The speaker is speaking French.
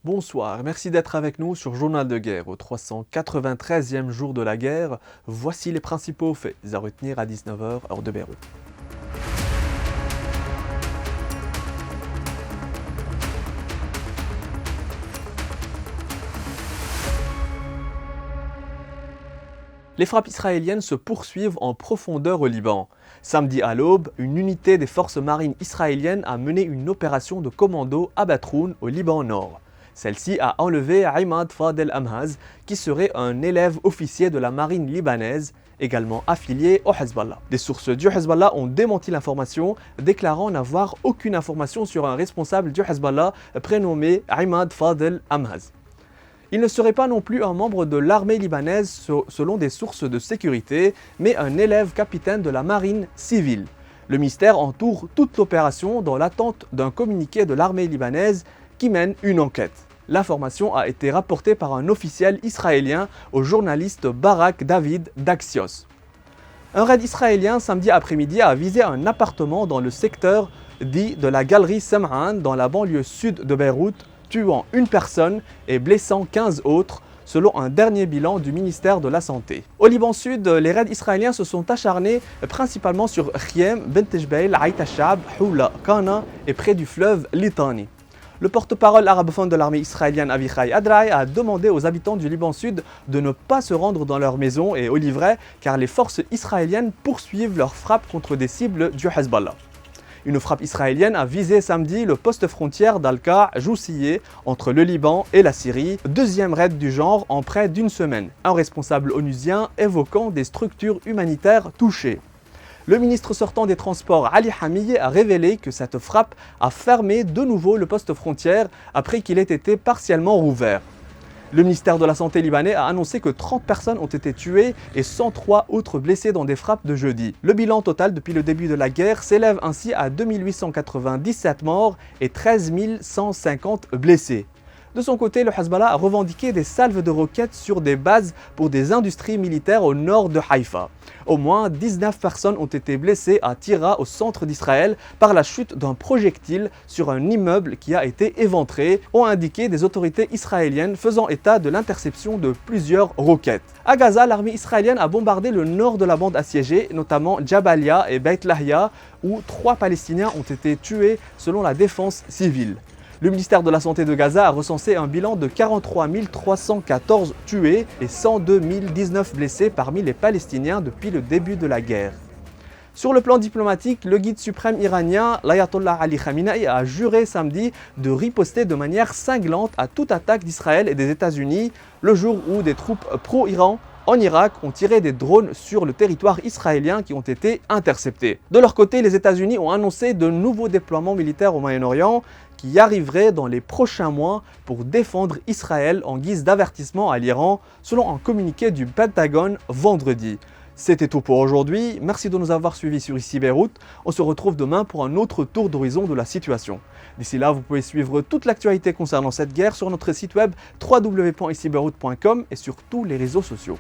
Bonsoir, merci d'être avec nous sur Journal de guerre au 393e jour de la guerre. Voici les principaux faits à retenir à 19 h heure de Beyrouth. Les frappes israéliennes se poursuivent en profondeur au Liban. Samedi à l'aube, une unité des forces marines israéliennes a mené une opération de commando à Batroun, au Liban Nord. Celle-ci a enlevé Imad Fadel Amhaz, qui serait un élève officier de la marine libanaise, également affilié au Hezbollah. Des sources du Hezbollah ont démenti l'information, déclarant n'avoir aucune information sur un responsable du Hezbollah prénommé Imad Fadel Amhaz. Il ne serait pas non plus un membre de l'armée libanaise selon des sources de sécurité, mais un élève capitaine de la marine civile. Le mystère entoure toute l'opération dans l'attente d'un communiqué de l'armée libanaise qui mène une enquête. L'information a été rapportée par un officiel israélien au journaliste Barak David d'Axios. Un raid israélien samedi après-midi a visé un appartement dans le secteur dit de la galerie Sam'an dans la banlieue sud de Beyrouth, tuant une personne et blessant 15 autres, selon un dernier bilan du ministère de la Santé. Au Liban Sud, les raids israéliens se sont acharnés principalement sur Khiem, Bent Jbeil, Aït al-Shab, Houla, Kana et près du fleuve Litani. Le porte-parole arabophone de l'armée israélienne Avichai Adraï a demandé aux habitants du Liban Sud de ne pas se rendre dans leurs maisons et au livret car les forces israéliennes poursuivent leurs frappes contre des cibles du Hezbollah. Une frappe israélienne a visé samedi le poste frontière d'Al-Ka' entre le Liban et la Syrie, deuxième raid du genre en près d'une semaine. Un responsable onusien évoquant des structures humanitaires touchées. Le ministre sortant des Transports Ali Hamiyeh a révélé que cette frappe a fermé de nouveau le poste frontière après qu'il ait été partiellement rouvert. Le ministère de la Santé libanais a annoncé que 30 personnes ont été tuées et 103 autres blessées dans des frappes de jeudi. Le bilan total depuis le début de la guerre s'élève ainsi à 2897 morts et 13 150 blessés. De son côté, le Hezbollah a revendiqué des salves de roquettes sur des bases pour des industries militaires au nord de Haïfa. Au moins 19 personnes ont été blessées à Tyra, au centre d'Israël, par la chute d'un projectile sur un immeuble qui a été éventré, ont indiqué des autorités israéliennes faisant état de l'interception de plusieurs roquettes. À Gaza, l'armée israélienne a bombardé le nord de la bande assiégée, notamment Jabalia et Beit Lahia, où 3 Palestiniens ont été tués selon la défense civile. Le ministère de la Santé de Gaza a recensé un bilan de 43 314 tués et 102 019 blessés parmi les Palestiniens depuis le début de la guerre. Sur le plan diplomatique, le guide suprême iranien, l'Ayatollah Ali Khamenei, a juré samedi de riposter de manière cinglante à toute attaque d'Israël et des États-Unis, le jour où des troupes pro-Iran en Irak ont tiré des drones sur le territoire israélien qui ont été interceptés. De leur côté, les États-Unis ont annoncé de nouveaux déploiements militaires au Moyen-Orient qui arriveraient dans les prochains mois pour défendre Israël en guise d'avertissement à l'Iran, selon un communiqué du Pentagone vendredi. C'était tout pour aujourd'hui, merci de nous avoir suivis sur Ici Beyrouth. On se retrouve demain pour un autre tour d'horizon de la situation. D'ici là, vous pouvez suivre toute l'actualité concernant cette guerre sur notre site web www.icibeyrouth.com et sur tous les réseaux sociaux.